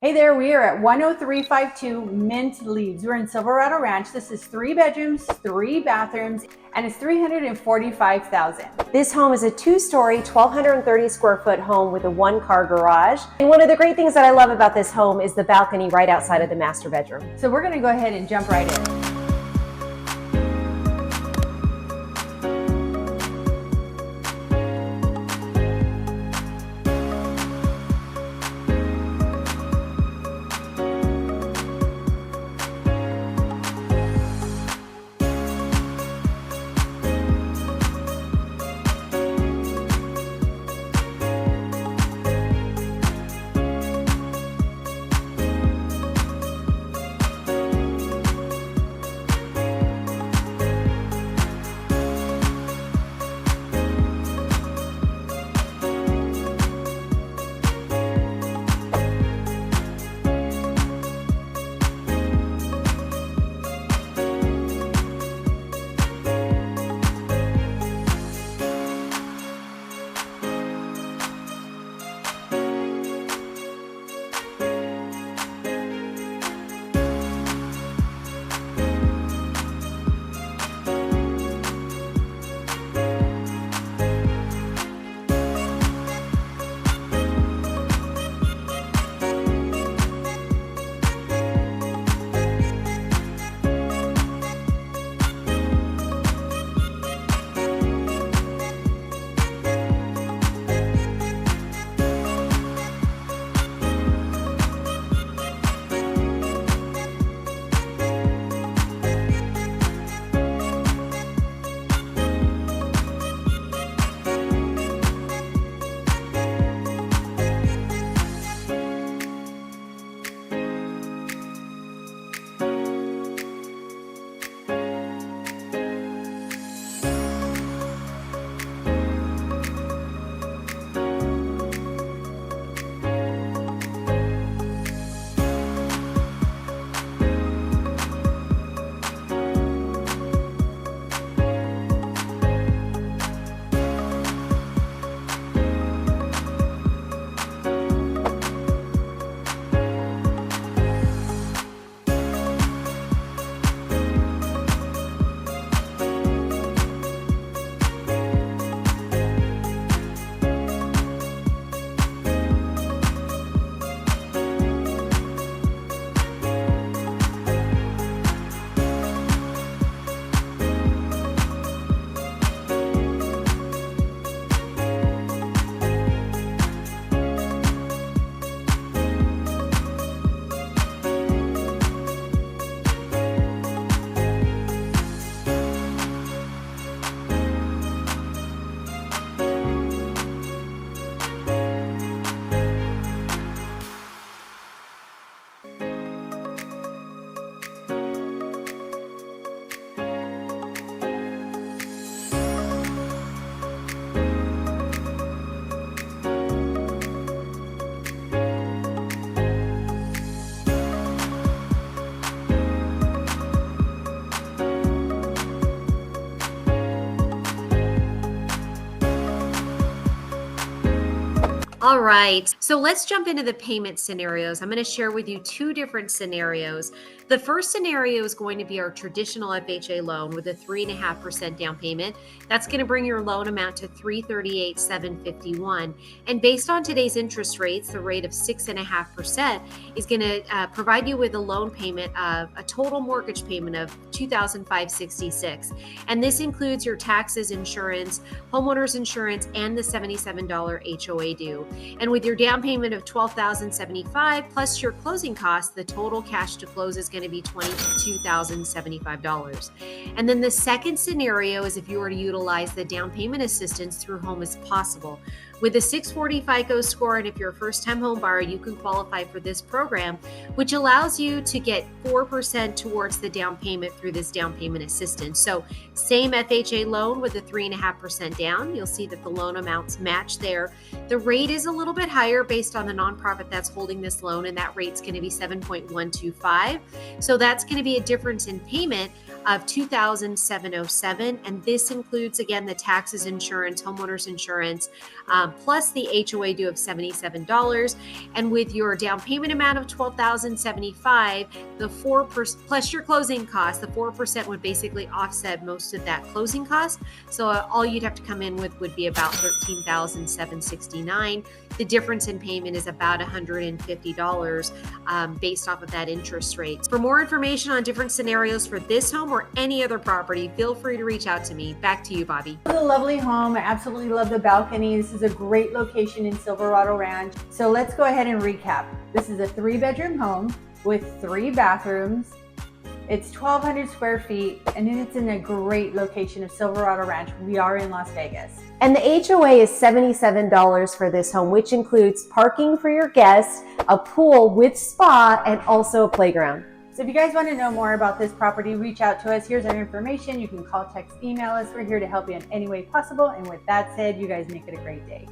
Hey there, we are at 10352 Mint Leaves. We're in Silverado Ranch. This is 3 bedrooms, 3 bathrooms, and it's $345,000. This home is a 2-story, 1,230 square foot home with a 1-car garage. And one of the great things that I love about this home is the balcony right outside of the master bedroom. So we're gonna go ahead and jump right in. All right, so let's jump into the payment scenarios. I'm going to share with you 2 different scenarios. The first scenario is going to be our traditional FHA loan with a 3.5% down payment. That's going to bring your loan amount to $338,751. And based on today's interest rates, the rate of 6.5% is going to provide you with a loan payment of a total mortgage payment of $2,566. And this includes your taxes, insurance, homeowners insurance, and the $77 HOA due. And with your down payment of $12,075 plus your closing costs, the total cash to close is going to be $22,075. And then the second scenario is if you were to utilize the down payment assistance through Home is Possible. With a 640 FICO score, and if you're a first-time home buyer, you can qualify for this program, which allows you to get 4% towards the down payment through this down payment assistance. So same FHA loan with a 3.5% down. You'll see that the loan amounts match there. The rate is a little bit higher based on the nonprofit that's holding this loan, and that rate's going to be 7.125. So that's going to be a difference in payment of $2,707. And this includes, again, the taxes, insurance, homeowners insurance, plus the HOA due of $77. And with your down payment amount of $12,075, the 4% plus your closing costs, the 4% would basically offset most of that closing cost. So all you'd have to come in with would be about $13,769. The difference in payment is about $150 based off of that interest rate. For more information on different scenarios for this home or any other property, feel free to reach out to me. Back to you, Bobby. This is a lovely home. I absolutely love the balcony. This is a great location in Silverado Ranch. So let's go ahead and recap. This is a 3-bedroom home with 3 bathrooms. It's 1,200 square feet, and it's in a great location of Silverado Ranch. We are in Las Vegas. And the HOA is $77 for this home, which includes parking for your guests, a pool with spa, and also a playground. So if you guys want to know more about this property, reach out to us. Here's our information. You can call, text, email us. We're here to help you in any way possible. And with that said, you guys make it a great day.